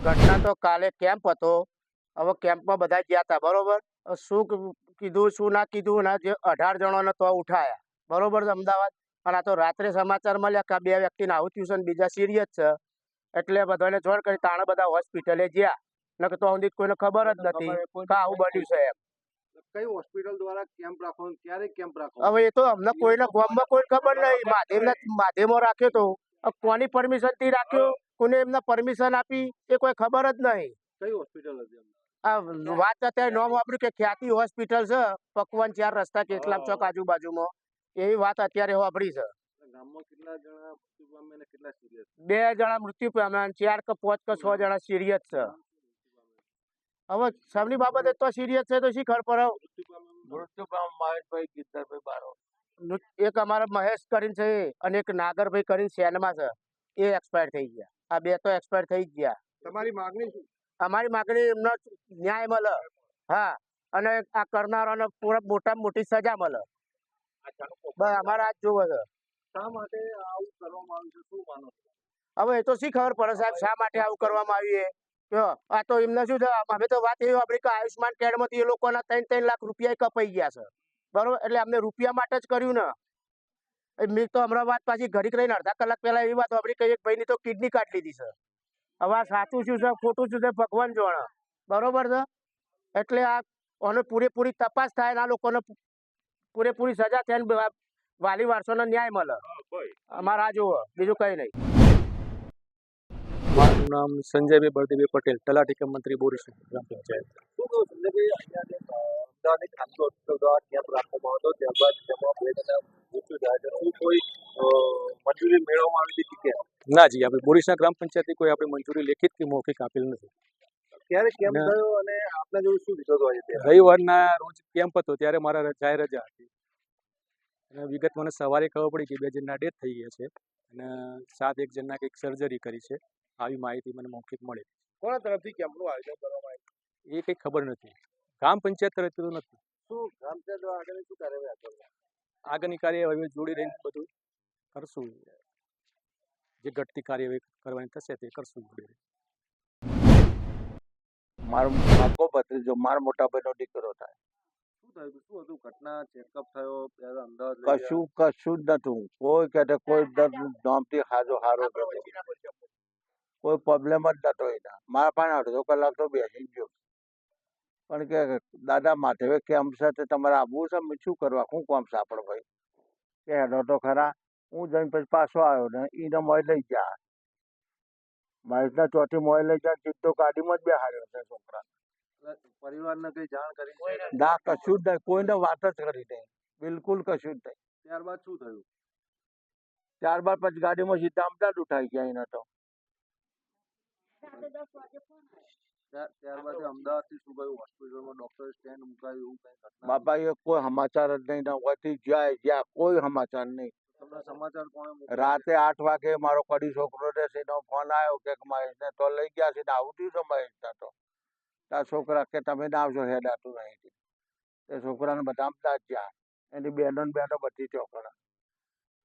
ઘટના તો કાલે કેમ્પ હતો. હવે કેમ્પમાં બધા ગયા હતા, બરોબર. શું કીધું શું ના કીધું ના, જે 18 જણોને તો ઉઠાયા, બરોબર છે અમદાવાદ. અને આ તો રાત્રે સમાચાર મળ્યા કે 2 વ્યક્તિને આવું થયું છે ને બીજા સિરિયસ છે. એટલે બધાને જોડ કરી તાણે બધા હોસ્પિટલે ગયા. નકર તો સુધી કોઈને ખબર જ નથી કે આવું બન્યું છે એમ. કઈ હોસ્પિટલ દ્વારા કેમ્પ રાખો, ક્યારે કેમ્પ રાખો? હવે એ તો અમને કોઈને ગામમાં કોઈ ખબર નહીં. માધ્યમમાં રાખ્યો તો કોની પરમિશન થી રાખ્યો, કોને એમને પરમિશન આપી એ કોઈ ખબર જ નહીં. કઈ હોસ્પિટલ હતી? આ વાત અત્યારે નામ વાપર્યું કે ખ્યાતિ હોસ્પિટલ છે, પકવાન 4 રસ્તા કેટલામ ચોક આજુબાજુમાં. એવી વાત અત્યારે વાપરી છે. ગામમાં કેટલા જણા મૃત્યુ પામ્યા અને કેટલા સિરિયસ? 2 જણા મૃત્યુ પામ્યા અને 4 કે 5 કે 6 જણા સિરિયસ છે. હવે સૌની બાબતે તો સિરિયસ છે તો શી ખબર પડે. મૃત્યુ પામ્યા મહેશભાઈ ગીતાભાઈ બારો, એક અમારા મહેશ કરીને છે અને એક નાગરભાઈ કરીને સેનમાં છે, એ એક્સપાયર થઈ ગયા. આ 2 તો એક્સપાયર થઈ જ ગયા. તમારી માંગણી શું? અમારી માંગણી એમનો ન્યાય મળે, હા, અને આ કરનારાને પૂરા મોટામાં મોટી સજા મળે. બસ અમારે આજ જોવે છે. શા માટે આવું કરવામાં આવ્યું છે, શું માનો છો? હવે એ તો શી ખબર પડે સાહેબ, શા માટે આવું કરવામાં આવ્યું છે. આ તો એમને શું છે, અમે તો વાત એવી આપણી કે આયુષ્માન કાર્ડમાંથી એ લોકોના 3-3 લાખ રૂપિયા કપાઈ ગયા છે, બરોબર. એટલે અમને રૂપિયા માટે જ કર્યું ને. મેં તો હમણાં વાત પાછી ઘડીક રહીને અડધા કલાક પહેલા એવી વાત આપણી કે એક ભાઈની તો કિડની કાઢી લીધી છે. હવે આ સાચું શું છે ખોટું શું છે ભગવાન જાણે, બરોબર છે. એટલે આ પૂરેપૂરી તપાસ થાય ને આ લોકોને પૂરેપૂરી સજા થાય ને વાલી વારસોને ન્યાય મળે. અમારા આ જુઓ, બીજું કઈ નહીં. મારું નામ સંજયભાઈ બળદેવભાઈ પટેલ, તલાટી કમ મંત્રી બોરીસ ગ્રામ પંચાયત. મંજૂરી મેળવવામાં આવી હતી કે ના જી, આપણે બોરીસના ગ્રામ પંચાયતથી કોઈ આપણે મંજૂરી લેખિત કે મૌખિક આપેલ નથી. ક્યારે કેમ્પ થયો અને આપના જોડે શું વિગતો આવી? રવિવારના રોજ કેમ્પ હતો ત્યારે મારા જાહેર રજા હતી અને વિગત મને સવારે ખબર પડી કે 2 જણના ડેથ થઈ ગયા છે અને 7 જણના કંઈક સર્જરી કરી છે. આવી માહિતી મને મૌખિક મળી. કોના તરફથી કેમ્પનું આયોજન કરવામાં આવ્યું એ કંઈ ખબર નથી. ગ્રામ પંચાયત તરફથી તો નથી. શું ગ્રામ પંચાયત આગળ શું કાર્યવાહી કરવાની? આગળની કાર્યવાહી જોડી રહીને બધું કરશું. જે ઘટતી કાર્યવાહી કરવાની થશે તે કરશું જોડી રહી. મારો કાકો ભત્રીજો, મારો મોટા ભાઈનો દીકરો થાય. શું થયું? શું હતું? ઘટના ચેકઅપ થયો ત્યારે અમદાવાદ લઈ ગયા? કશું જ નતું. કોઈ કહેતે કોઈ નામથી હારો નતો, કોઈ પ્રોબ્લેમ જ નતો એના. મારા પાસે અડધો કલાક તો બેસી ગયો પણ કે દાદા માથે કેમ્પ છે તે તમારે આવવું છે. મેં શું કરવા, શું કામ છે આપણો ભાઈ કે હેડો તો ખરા. હું જઈને પછી પાછો આવ્યો ને એને મોય લઈ ગયા. મહેશના ચોથી મોય લઈ ગયા, સીધો ગાડીમાં જ બેહાડ્યો છે છોકરા. પરિવારને કઈ જાણ કરી? ના, કશું જ નહીં. કોઈને વાત જ કરી નહીં, બિલકુલ કશું જ નહીં. ત્યારબાદ શું થયું? ત્યારબાદ પછી ગાડીમાં સીધા અમદાવાદ ઉઠાઈ ગયા એને તો. ત્યારબાદ અમદાવાદ થી શું ગયું? હોસ્પિટલમાં ડોક્ટર સ્ટેન્ડ મુકાયું એવું કઈ ઘટના? બાપા એ કોઈ સમાચાર જ નહીં. હોયથી જ્યાં કોઈ સમાચાર નહીં. તમને સમાચાર કોણે મોકલ્યા? રાતે 8 વાગે મારો કડી છોકરો છે એનો ફોન આવ્યો કે મહેશને તો લઈ ગયા છે. આવું થયું છે મહેશના તો. તાર છોકરા કે તમે ના આવશો, હેડ આતું નહીં. એ છોકરાને બધા અમદાવાદ ગયા. એની બહેનો બધી ચોકડા.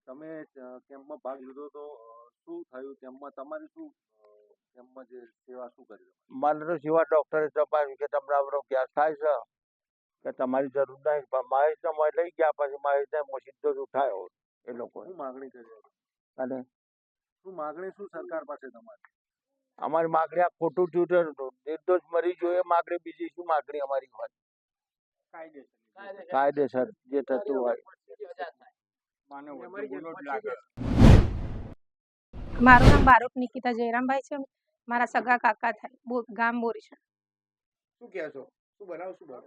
તમે કેમ્પમાં ભાગ લીધો તો શું થયું કેમ્પમાં? તમારી શું કેમ્પમાં જે સેવા શું કરી? મને તો સિવાય ડોક્ટરે તપાસ્યું કે તમને આપણો ગેસ થાય છે કે તમારી જરૂર નહીં. પણ મહેશને મોય લઈ ગયા પછી મહેશને સીધો જ ઉઠાયો એ લોકો. શું માગણી કરી? અને શું માગણી શું સરકાર પાસે તમારી? અમારી માગણી આ ખોટું થયું છે, નિર્દોષ મરી જોઈએ માગણી. બીજી શું માગણી અમારી હોય? કાયદેસર જે થતું હોય. મારું નામ બારોટ નિકિતા જયરામભાઈ છે. મારા સગા કાકા થાય, ગામ બોરીસ. શું કહો છો? શું બનાવ? શું બનાવ?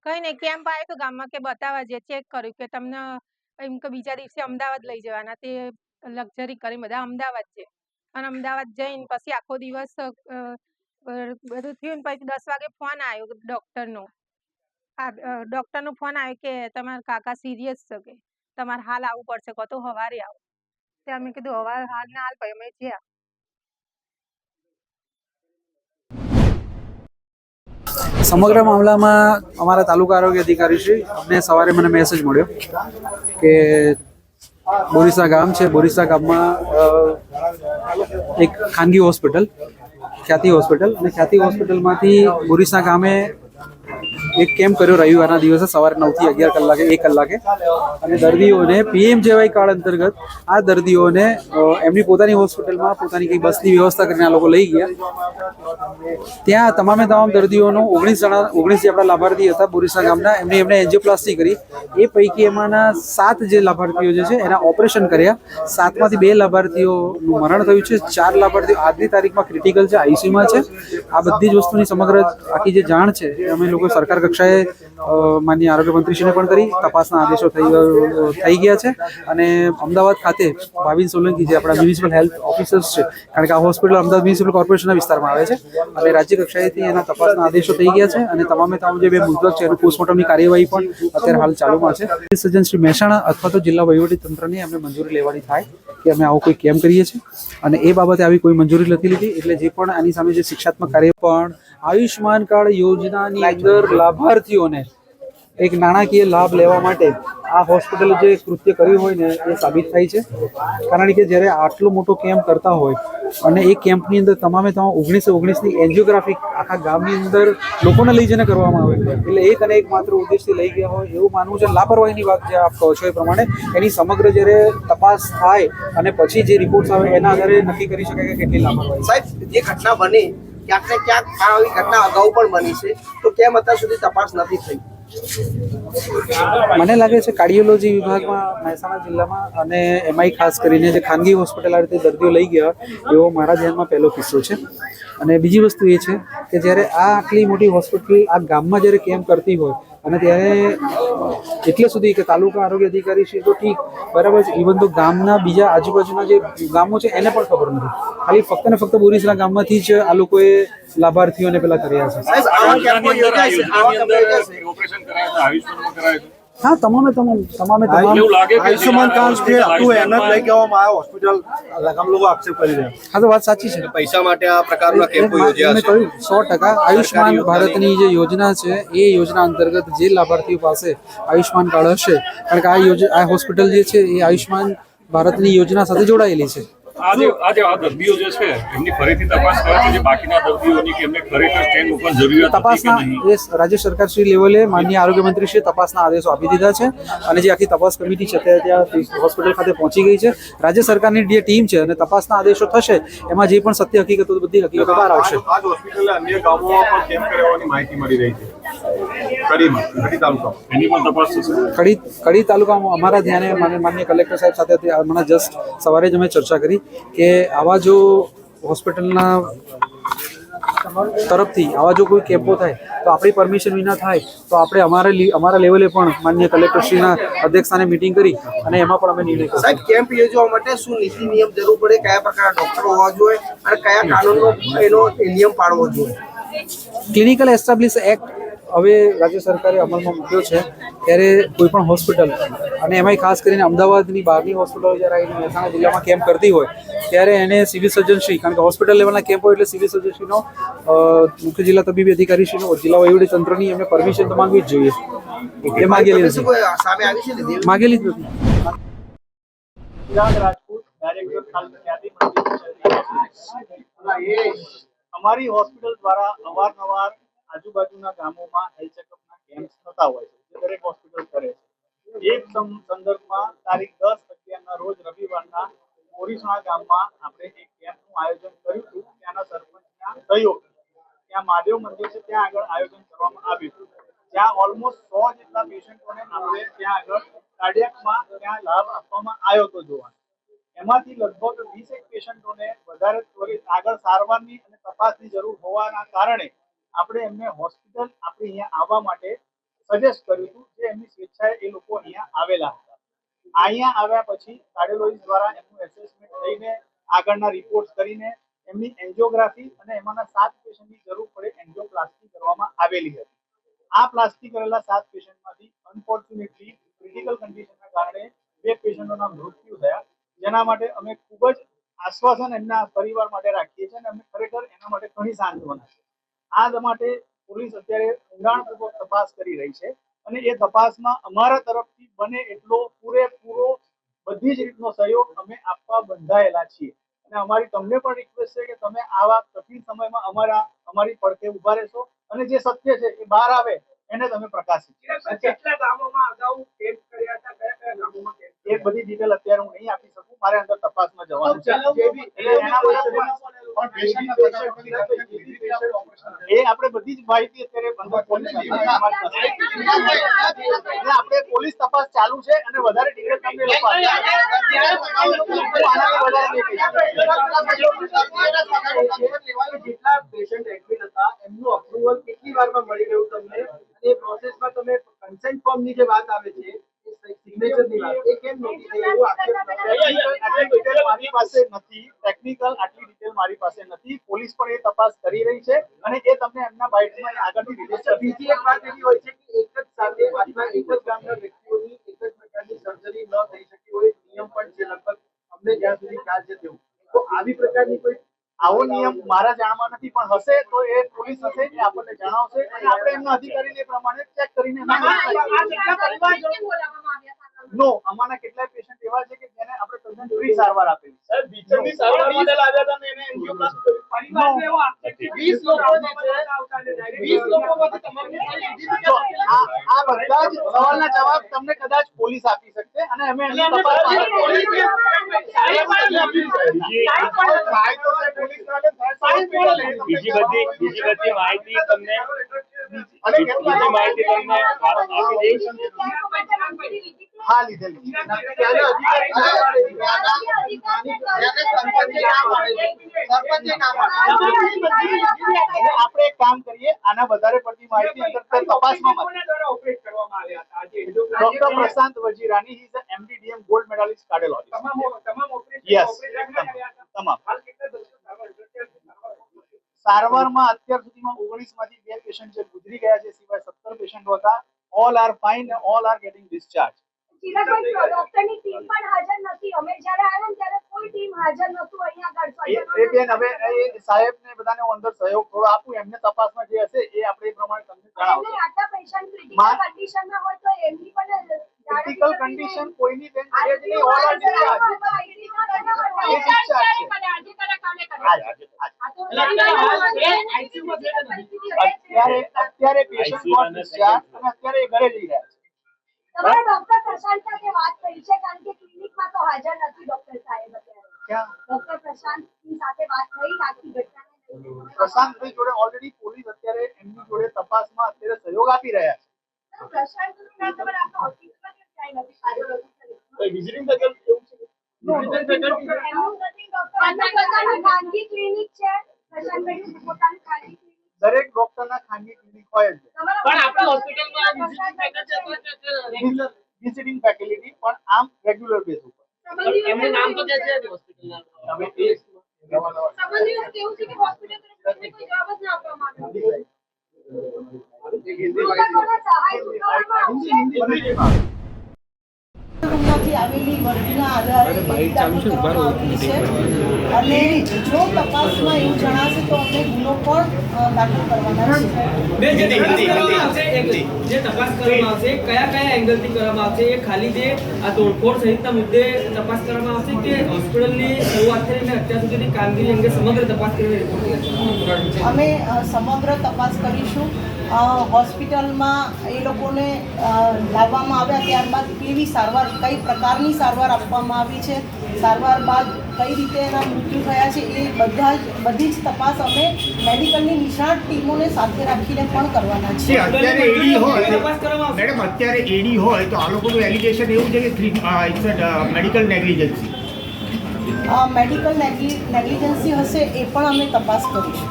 કઈ નહીં, કેમ્પ આવ્યો તો ગામમાં કે બતાવવા જે ચેક કર્યું કે તમને એમ કે બીજા દિવસે અમદાવાદ લઈ જવાના. તે લક્ઝરી કરી બધા અમદાવાદ છે અને અમદાવાદ જઈને પછી આખો દિવસ બધું થયું ને પછી 10 વાગે ફોન આવ્યો ડોક્ટરનો. ફોન આવ્યો કે તમારા કાકા સિરિયસ છે, કે તમારે હાલ આવવું પડશે, કહો તો સવારે આવો. તે અમે કીધું હાલ ના હાલ, પછી અમે જ્યાં સમગ્ર મામલામાં અમારા તાલુકા આરોગ્ય અધિકારી શ્રી અમને સવારે મને મેસેજ મળ્યો કે બોરીસા ગામ છે, બોરીસા ગામમાં એક ખાનગી હોસ્પિટલ ખ્યાતિ હોસ્પિટલ, અને ખ્યાતિ હોસ્પિટલમાંથી બોરીસના ગામે એક કેમ્પ કર્યો રવિવારના દિવસે સવારે 9 થી 11 કલાકે 1 કલાકે, અને દર્દીઓને PMJY કાર્ડ અંતર્ગત આ દર્દીઓને એમની પોતાની હોસ્પિટલમાં પોતાની કઈ બસની વ્યવસ્થા કરીને આ લોકો લઈ ગયા. ત્યાં તમામે તમામ દર્દીઓનો 19 જે આપણા લાભાર્થી હતા બોરીસના ગામના, એમને એન્જિયોપ્લાસ્ટી કરી. એ પૈકી એમાંના 7 જે લાભાર્થીઓ જે છે એના ઓપરેશન કર્યા. 7માંથી 2 લાભાર્થીઓનું મરણ થયું છે. 4 લાભાર્થીઓ આજની તારીખમાં ક્રિટિકલ છે, ICUમાં છે. આ બધી જ વસ્તુની સમગ્ર આખી જે જાણ છે એ અમે લોકો સરકાર કક્ષાએ માનનીય આરોગ્ય મંત્રીશ્રીને પણ કરી. તપાસના આદેશો થઈ ગયા છે, અને અમદાવાદ ખાતે ભાવિન સોલંકી જે આપણા મ્યુનિસિપલ હેલ્થ ઓફિસર્સ છે, કારણ કે આ હોસ્પિટલ અમદાવાદ મ્યુનિસિપલ કોર્પોરેશનના વિસ્તારમાં આવે છે, અને રાજ્ય કક્ષાએથી એના તપાસના આદેશો થઈ ગયા છે, અને તમામે તમામ જે 2 મૃતક છે એનું પોસ્ટમોર્ટમની કાર્યવાહી પણ અત્યારે હાલ ચાલુમાં છે. સજ્જન શ્રી મહેસાણા અથવા તો જિલ્લા વહીવટીતંત્રની અમને મંજૂરી લેવાની થાય કે અમે આવો કોઈ કેમ્પ કરીએ છીએ, અને એ બાબતે આવી કોઈ મંજૂરી નથી લીધી. એટલે જે પણ આની સામે જે શિક્ષાત્મક કાર્ય પણ આયુષ્માન કાર્ડ યોજનાની અંદર લાભાર્થીઓને એક નાણાકીય લાભ લેવા માટે આ હોસ્પિટલે જે કૃત્ય કર્યું હોય ને એ સાબિત થાય છે. કારણ કે જ્યારે આટલો મોટો કેમ્પ કરતા હોય અને એ કેમ્પની અંદર તમામે તમામ 19-19ની એન્જિયોગ્રાફી આખા ગામની અંદર લોકોને લઈ જઈને કરવામાં આવે, એટલે એક અને એક માત્ર ઉદ્દેશથી લઈ ગયા હોય એવું માનવું છે. લાપરવાહીની વાત જે આપ કહો છો એ પ્રમાણે એની સમગ્ર જ્યારે તપાસ થાય અને પછી જે રિપોર્ટ્સ આવે એના આધારે નક્કી કરી શકાય કે કેટલી લાપરવાહી. સાહેબ, જે ઘટના બની ક્યાંક ને ક્યાંક આવી ઘટના અગાઉ પણ બની છે, તો કેમ અત્યાર સુધી તપાસ નથી થઈ? મને લાગે છે કાર્ડિયોલોજી વિભાગમાં મહેસાણા જિલ્લામાં, અને એમાંય ખાસ કરીને જે ખાનગી હોસ્પિટલ આ રીતે દર્દીઓ લઈ ગયા એવો મારા ધ્યાનમાં પહેલો કિસ્સો છે. અને બીજી વસ્તુ એ છે કે જ્યારે આ આટલી મોટી હોસ્પિટલ આ ગામમાં જ્યારે કેમ્પ કરતી હોય અને ત્યારે એટલે સુધી કે તાલુકા આરોગ્ય અધિકારી છે તો ઠીક બરાબર છે, ઇવન તો ગામના બીજા આજુબાજુના જે ગામો છે એને પણ ખબર નથી. ખાલી ફક્ત ને ફક્ત બોરીસના ગામમાંથી જ આ લોકોએ લાભાર્થીઓને પેલા કર્યા છે. સાહેબ, આવા કેમ્પો યોજાય છે, આવા કેમ્પો યોજાય છે. હા, તમામે તમામ આયુષ્યમાન કાર્ડ જે હતું એને જ લઈ કહેવામાં આવ્યો હોસ્પિટલ, ગામ લોકો આક્ષેપ કરી રહ્યા. હા, તો વાત સાચી છે. પૈસા માટે આ પ્રકારના કેમ્પો યોજ્યા મેં છે. કહ્યું 100% આયુષ્માન ભારતની જે યોજના છે એ યોજના અંતર્ગત જે લાભાર્થીઓ પાસે આયુષ્માન કાર્ડ હશે, કારણ કે આ હોસ્પિટલ જે છે એ આયુષ્માન ભારતની યોજના સાથે જોડાયેલી છે. આજે આ દર્દીઓ જે છે એમની ફરીથી તપાસ કરે છે, જે બાકીના દર્દીઓની કે એમને ખરેખર ચેન મૂકવાની જરૂરિયાત હતી કે તપાસના નહીં. એ રાજ્ય સરકાર શ્રી લેવલે માનનીય આરોગ્ય મંત્રીશ્રીએ તપાસના આદેશો આપી દીધા છે, અને જે આખી તપાસ કમિટી છે તે ત્યાં હોસ્પિટલ ખાતે પહોંચી ગઈ છે. રાજ્ય સરકારની જે ટીમ છે અને તપાસના આદેશો થશે એમાં જે પણ સત્ય હકીકતો બધી હકીકતો બહાર આવશે. આ જ હોસ્પિટલે અન્ય ગામોમાં પણ કેમ્પ કરાવવાની માહિતી મળી રહી છે. કડી તાલુકામાં એની પણ તપાસ થશે. કડી તાલુકામાં અમારા ધ્યાને માનનીય કલેક્ટર સાહેબ સાથે હમણાં જસ્ટ સવારે જ અમે ચર્ચા કરી કે આવા જો હોસ્પિટલના તરફથી આવા જો કોઈ કેમ્પો થાય તો આપણી પરમિશન વિના થાય તો આપણે અમારા લેવલે પણ માનનીય કલેક્ટરશ્રીના અધ્યક્ષસ્થાને મીટિંગ કરી અને એમાં પણ અમે નિર્ણય કરીશું. સાહેબ, કેમ્પ યોજવા માટે શું નીતિ નિયમ જરૂર પડે? કયા પ્રકારના ડોક્ટરો હોવા જોઈએ અને કયા કાનૂનનો એનો નિયમ પાળવો જોઈએ? ક્લિનિકલ એસ્ટાબ્લિશ એક્ટ હવે રાજ્ય સરકારે અમલમાં મૂક્યો છે, ત્યારે કોઈ પણ હોસ્પિટલ, અને એમાંય ખાસ કરીને અમદાવાદની બહારની હોસ્પિટલો જ્યારે આવીને મહેસાણા જિલ્લામાં કેમ્પ કરતી હોય ત્યારે એને સિવિલ સર્જનશ્રી, કારણ કે હોસ્પિટલ લેવલના કેમ્પ હોય એટલે સિવિલ સર્જનશ્રીનો, મુખ્ય જિલ્લા તબીબી અધિકારીશ્રીનો, જિલ્લા વહીવટીતંત્રની એમને પરમિશન તો માંગવી જ જોઈએ. એ માગેલી શું નથી, કોઈ સામે આવી છે ને? માગેલી જ નથી. અમારી હોસ્પિટલ દ્વારા અવારનવાર આજુબાજુના ગામોમાં હેલ્થ ચેકઅપના કેમ્પ થતા હોય છે, જે દરેક હોસ્પિટલ કરે છે. એક સંદર્ભમાં તારીખ 10/11ના રોજ રવિવારના બોરીસણા ગામમાં આપણે એક કેમ્પનું આયોજન કર્યું હતું. ત્યાંના સરપંચના સહયોગ ત્યાં મહાદેવ મંદિર છે ત્યાં આગળ આયોજન કરવામાં આવ્યું હતું. ત્યાં ઓલમોસ્ટ 100 જેટલા પેશન્ટોને આપણે ત્યાં આગળ કાર્ડિયાકમાં ત્યાં લાભ આપવામાં આવ્યો હતો જોવા. એમાંથી લગભગ 20 પેશન્ટોને વધારે ત્વરિત આગળ સારવારની અને તપાસની જરૂર હોવાના કારણે આપણે એમને હોસ્પિટલ આપણે અહીંયા આવવા માટે સજેસ્ટ કર્યું હતું, જે એમની સ્વેચ્છાએ એ લોકો અહીંયા આવેલા હતા. અહીંયા આવ્યા પછી કાર્ડિયોલોજીસ્ટ દ્વારા એમનું એસેસમેન્ટ લઈને આગળના રિપોર્ટ્સ કરીને એમની એન્જિયોગ્રાફી અને એમાંના 7 પેશન્ટની જરૂર પડે એન્જિયોપ્લાસ્ટી કરવામાં આવેલી હતી. આ પ્લાસ્ટી કરેલા 7 પેશન્ટમાંથી અનફોર્ચ્યુનેટલી ક્રિટિકલ કન્ડિશનના કારણે 2 પેશન્ટોના મૃત્યુ થયા, જેના માટે અમે ખૂબ જ આશ્વાસન એમના પરિવાર માટે રાખીએ છીએ અને અમે ખરેખર એના માટે ઘણી સાંત્વના છે. આ માટે પોલીસ અત્યારે ઊંડાણપૂર્વક તપાસ કરી રહી છે, અને એ તપાસમાં અમારા તરફથી બને એટલો પૂરેપૂરો બધી જ રીતનો સહયોગ અમે આપવા બંધાયેલા છીએ. અને અમારી તમને પણ રિક્વેસ્ટ છે કે તમે આવા કઠિન સમયમાં અમારી પડખે ઉભા રહેશો અને જે સત્ય છે એ બહાર આવે એને તમે પ્રકાશિત કરશો. કેટલા ગામોમાં અગાઉ કેમ્પ કર્યા હતા, કયા કયા ગામોમાં કેમ્પ? એ બધી ડિટેલ અત્યારે હું નહીં આપી શકું, મારે અંદર તપાસમાં જવાનું છે. એ આપણે બધી જ માહિતી અત્યારે અંદર પોલીસ એટલે આપણે પોલીસ તપાસ ચાલુ છે અને વધારે ડિટેલ તમને લોકો જેટલા પેશન્ટ એડમિટ હતા એમનું અપ્રુવલ કેટલી વારમાં મળી ગયું તમને? એ પ્રોસેસમાં તમે કન્સેન્ટ ફોર્મની જે વાત આવે છે સિગ્નેચરની વાત એ કેમ નહોતી થઈ? એવું આક્ષેપ આટલી ડિટેલ મારી પાસે નથી, ટેકનિકલ આટલી ડિટેલ મારી પાસે નથી. પોલીસ પણ એ તપાસ કરી રહી છે અને એ તમને એમના બાઇટમાં આગળની ડિટેલ. બીજી એક વાત એવી હોય છે કે એક જ સાથે અથવા એક જ ગામના વ્યક્તિઓની એક જ પ્રકારની સર્જરી ન થઈ શકી હોય, નિયમ પણ છે લગભગ અમને જ્યાં સુધી ખ્યાલ છે તેવું. તો આવી પ્રકારની કોઈ આવો નિયમ મારા જાણમાં નથી, પણ હશે તો એ પોલીસ હશે એ આપણને જણાવશે અને આપણે એમના અધિકારીને પ્રમાણે ચેક કરીને નો અમારા કેટલાય પેશન્ટ એવા છે કે જેને આપણે તદ્દન ફ્રી સારવાર આપેલી છે. બીચની સારવાર માટે લાવ્યા હતા ને એને એન્જિયોપ્લાસ્ટી કરી. 20 લોકો જે છે 20 લોકોમાંથી તમારે આ બધા જ સવાલના જવાબ તમને કદાચ પોલીસ આપી શકશે અને અમે એની તપાસ બીજી બધી માહિતી તમને આપી દઈશ. હા લીધેલી આપણે એક કામ કરીએ, આના વધારે પડતી માહિતી અંદર તપાસમાં doctor Prashant Vajirani, he is MD-DM gold medalist cardiologist. Yes, તમામ સારવારમાં અત્યાર સુધીમાં 19 માંથી 2 પેશન્ટ જે ગુજરી ગયા છે, સિવાય 17 પેશન્ટો હતા. All are fine and all are getting discharged. ડોક્ટરની ટીમ પણ હાજર નથી. અમે જ્યારે આવ્યા ને ત્યારે કોઈ ટીમ હાજર નહોતું અહીંયા આગળ. એ બેન હવે એ સાહેબને બધાને હું અંદર સહયોગ થોડો આપું, એમને તપાસમાં જે હશે એ આપણે એ પ્રમાણે તમને જણાવશું. આટલા પેશન્ટ ક્રિટિકલ કન્ડિશનમાં હોય તો એમની પણ ક્રિટિકલ કન્ડિશન કોઈની બેન છે જ નહીં. All are discharge. A discharge છે. અત્યારે પેશન્ટ ગોટ ડિસ્ચાર્જ અને અત્યારે એ ઘરે જઈ રહ્યા છે. તમારા ડોક્ટર પ્રશાંત સાથે વાત કરી છે, કારણ કે ક્લિનિકમાં તો હાજર નથી ડોક્ટર સાહેબ અત્યારે. ક્યાં ડોક્ટર પ્રશાંતની સાથે વાત થઈ આખી ઘટનાને લઈને? પ્રશાંતભાઈ જોડે ઓલરેડી પોલીસ અત્યારે એમની જોડે તપાસમાં અત્યારે સહયોગ આપી રહ્યા છે. પ્રશાંતનું નામ તમારા આખા ઓફિસમાં કેમ ક્યાંય નથી? કાર્ડિયોલોજી વિઝિટિંગ ફેકલ્ટી એવું છે. ખાનગી ક્લિનિક છે પ્રશાંતભાઈનું પોતાનું ખાનગી ક્લિનિક. દરેક ડોક્ટરના ખાનગી ક્લિનિક હોય જ છે. પણ આપણા હોસ્પિટલમાં વિઝિટિંગ ફેકલ્ટી પણ આમ રેગ્યુલર બેઝ ઉપર. એમનું નામ તો છે હોસ્પિટલના. તમે એ સંબંધીઓને કેવું છે કે હોસ્પિટલ તરફથી કોઈ જવાબ જ ના આપવામાં આવ્યો. માંથી આવેલી વર્ગના આધારે દાખલ કરવામાં આવતી છે અને જો તપાસમાં એવું જણાશે તો અમે ગુનો પણ દાખલ કરવાના છે. જે તપાસ કરવામાં આવશે કયા કયા એંગલથી કરવામાં આવશે? એ ખાલી જે આ તોડફોડ સહિતના મુદ્દે તપાસ કરવામાં આવશે કે હોસ્પિટલની શરૂઆતથી લઈને અત્યાર સુધીની કામગીરી અંગે સમગ્ર તપાસ કરીને રિપોર્ટ? અમે સમગ્ર તપાસ કરીશું. હોસ્પિટલમાં એ લોકોને લાવવામાં આવ્યા ત્યારબાદ કેવી સારવાર, કઈ પ્રકારની સારવાર આપવામાં આવી છે, સારવાર બાદ કઈ રીતે એના મૃત્યુ થયા છે, એ બધી જ તપાસ અમે મેડિકલની નિષ્ણાત ટીમોને સાથે રાખીને પણ કરવાના છીએ. અત્યારે એડી હોય મેડમ, અત્યારે એડી હોય તો આ લોકોનું એલિગેશન એવું છે કે મેડિકલ નેગ્લિજન્સી. મેડિકલ નેગ્લિજન્સી હશે એ પણ અમે તપાસ કરીશું.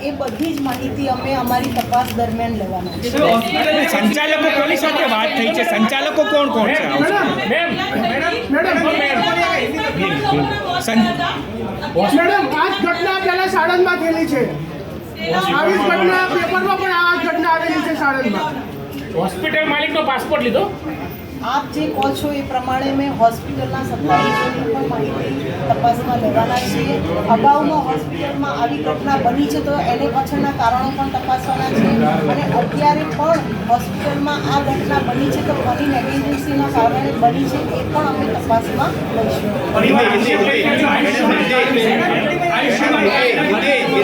એ બધી જ માહિતી અમે અમારી તપાસ દરમિયાન લેવાના છે. સંચાલકો કોની સાથે વાત થઈ છે? સંચાલકો કોણ કોણ છે? મેડમ, આ ઘટના પહેલા સાણંદમાં થયેલી છે. આવી ઘટના પેપરમાં પણ આ ઘટના આવેલી છે સાણંદમાં. હોસ્પિટલ માલિકનો પાસપોર્ટ લીધો? આપ જે કહો છો એ પ્રમાણે મેં હોસ્પિટલના સત્તાધીશોની પણ માહિતી તપાસમાં લેવાના છીએ. અગાઉમાં હોસ્પિટલમાં આવી ઘટના બની છે તો એને પાછળના કારણો પણ તપાસવાના છે અને અત્યારે પણ હોસ્પિટલમાં આ ઘટના બની છે તો કોની નેગ્લિજન્સીના કારણે બની છે એ પણ અમે તપાસમાં લઈશું.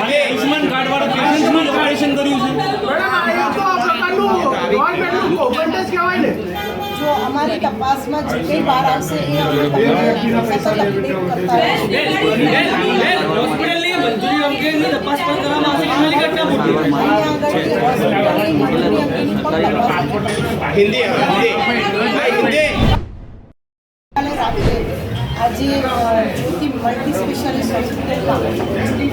આયુષ્માન કાર્ડ વાળા પેશન્ટનું ઓપરેશન કર્યું છે. જો અમારી તપાસમાં જે કંઈ બહાર આવશે એ અમે તમને સતત અપડેટ કરતા રહીશું. હોસ્પિટલની મંજૂરી અંગેની તપાસ પણ કરવામાં આવશે. કેટલી ઘટના મોટી અહીંયા આગળ હોસ્પિટલની મંજૂરી અંગેની પણ તપાસ રાત્રે આજે જ્યોતિ મલ્ટી સ્પેશિયાલિસ્ટ હોસ્પિટલમાં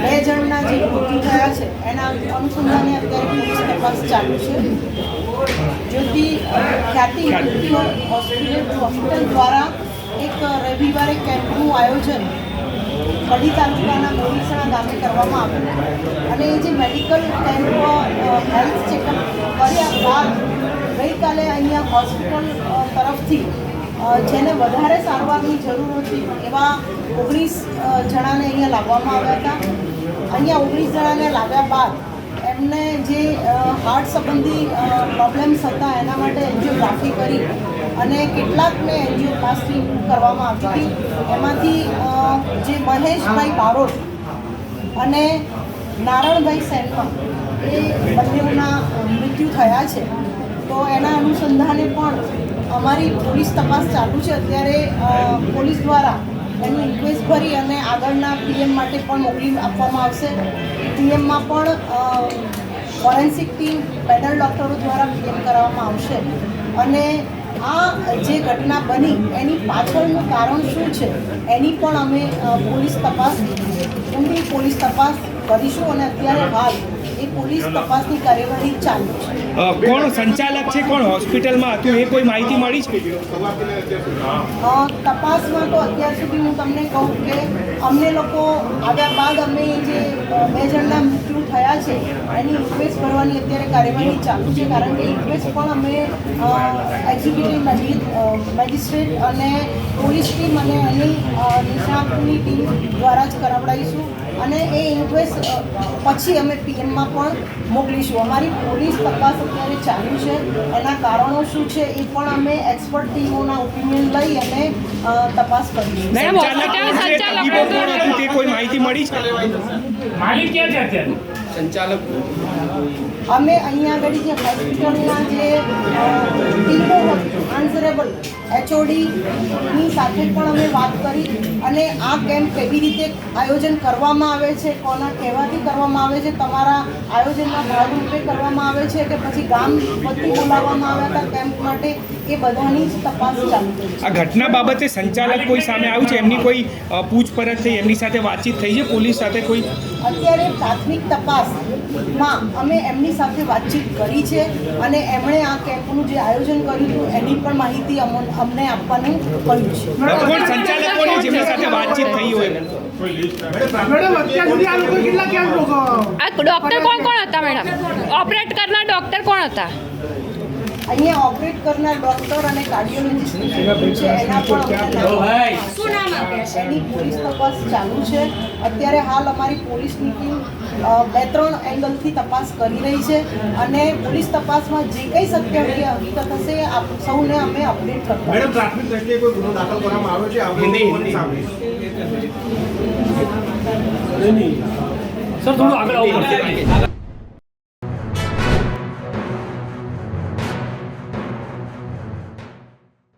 2 જણના જે મૃત્યુ થયા છે એના અનુસંધાને અત્યારે પોલીસ તપાસ ચાલુ છે. જ્યોતિ ખ્યાતિ હોસ્પિટલ દ્વારા એક રવિવારે કેમ્પનું આયોજન કડી તાલુકાના બોરીસણા ગામે કરવામાં આવ્યું અને એ જે મેડિકલ કેમ્પ હેલ્થ ચેકઅપ કર્યા બાદ ગઈકાલે અહીંયા હોસ્પિટલ તરફથી જેને વધારે સારવારની જરૂર હતી એવા 19 જણાને અહીંયા લાવવામાં આવ્યા હતા. અહીંયા 19 જણાને લાવ્યા બાદ એમને જે હાર્ટ સંબંધી પ્રોબ્લેમ્સ હતા એના માટે એન્જિયોગ્રાફી કરી અને કેટલાકને એન્જિયોપ્લાસ્ટી કરવામાં આવી હતી. એમાંથી જે મહેશભાઈ બારોટ અને નારણભાઈ સેનવા એ બંનેના મૃત્યુ થયા છે. તો એના અનુસંધાને પણ અમારી પોલીસ તપાસ ચાલુ છે. અત્યારે પોલીસ દ્વારા એનું ઇન્ક્વેસ્ટ ભરી અને આગળના પીએમ માટે પણ મોકલી આપવામાં આવશે. પીએમમાં પણ ફોરેન્સિક ટીમ પેનલ ડૉક્ટરો દ્વારા પીએમ કરાવવામાં આવશે અને આ જે ઘટના બની એની પાછળનું કારણ શું છે એની પણ અમે પોલીસ તપાસ ઊંડી પોલીસ તપાસ કરીશું અને અત્યારે હાલ એ પોલીસ તપાસની કાર્યવાહી ચાલુ છે. કોણ સંચાલક છે, કોણ હોસ્પિટલમાં હતું, એ કોઈ માહિતી મળી છે? તપાસમાં તો અત્યાર સુધી હું તમને કહું કે અમને લોકો આવ્યા બાદ અમે જે 2 જણના મૃત્યુ થયા છે એની ઇન્ક્વેસ્ટ ભરવાની અત્યારે કાર્યવાહી ચાલુ છે. કારણ કે ઇન્ક્વેસ્ટ પણ અમે એક્ઝિક્યુટિવ મેજિસ્ટ્રેટ અને પોલીસ ટીમ અને એની નિષ્ણાતની ટીમ દ્વારા જ કરાવડાવીશું અને એ ઇન્ક્વેસ્ટ પછી અમે પીએમમાં પણ મોકલીશું. અમારી પોલીસ તપાસ અત્યારે ચાલુ છે. એના કારણો શું છે એ પણ અમે એક્સપર્ટ ટીમોના ઓપિનિયન લઈ અને તપાસ કરીશું. કોઈ માહિતી મળી છે? માલિક ક્યાં છે અત્યારે? સંચાલક અમે અહીંયા આગળ જે હોસ્પિટલના જે ટીમો આન્સરેબલ HODની સાથે પણ અમે વાત કરી અને આ કેમ્પ કેવી રીતે આયોજન કરવામાં આવે છે, કોના કહેવાથી કરવામાં આવે છે, તમારા આયોજનના ભાગરૂપે કરવામાં આવે છે કે પછી ગામ વતી બોલાવવામાં આવ્યા હતા કેમ્પ માટે, એ બધાની જ તપાસ ચાલુ છે. આ ઘટના બાબતે સંચાલક કોઈ સામે આવ્યું છે? એમની કોઈ પૂછપરછ થઈ, એમની સાથે વાતચીત થઈ છે પોલીસ સાથે કોઈ? અત્યારે પ્રાથમિક તપાસમાં અમે એમની સાથે વાતચીત કરી છે અને એમણે આ કેમ્પનું જે આયોજન કર્યું હતું એની પણ માહિતી અમને આપવાનું કહ્યું છે. કોણ સંચાલક કોણ જેમની સાથે વાતચીત થઈ હોય? મેડમ અત્યાર સુધી આ લોકો કેટલા કેમ્પ લોકો આ ડોક્ટર કોણ હતા મેડમ? ઓપરેટ કરનાર ડોક્ટર કોણ હતા? અહીંયા ઓપરેટ કરનાર ડોક્ટર અને કાર્ડિયોલોજિસ્ટ છે એના પણ એની પોલીસ તપાસ ચાલુ છે. અત્યારે હાલ અમારી પોલીસની ટીમ 2-3 એંગલથી તપાસ કરી રહી છે અને પોલીસ તપાસમાં જે કંઈ સત્ય હકીકત હશે સૌને અમે અપડેટ કરતા. મેડમ પ્રાથમિક દ્રષ્ટિએ કોઈ ગુનો દાખલ કરવામાં આવ્યો છે? સર થોડું આગળ આવવું પડશે.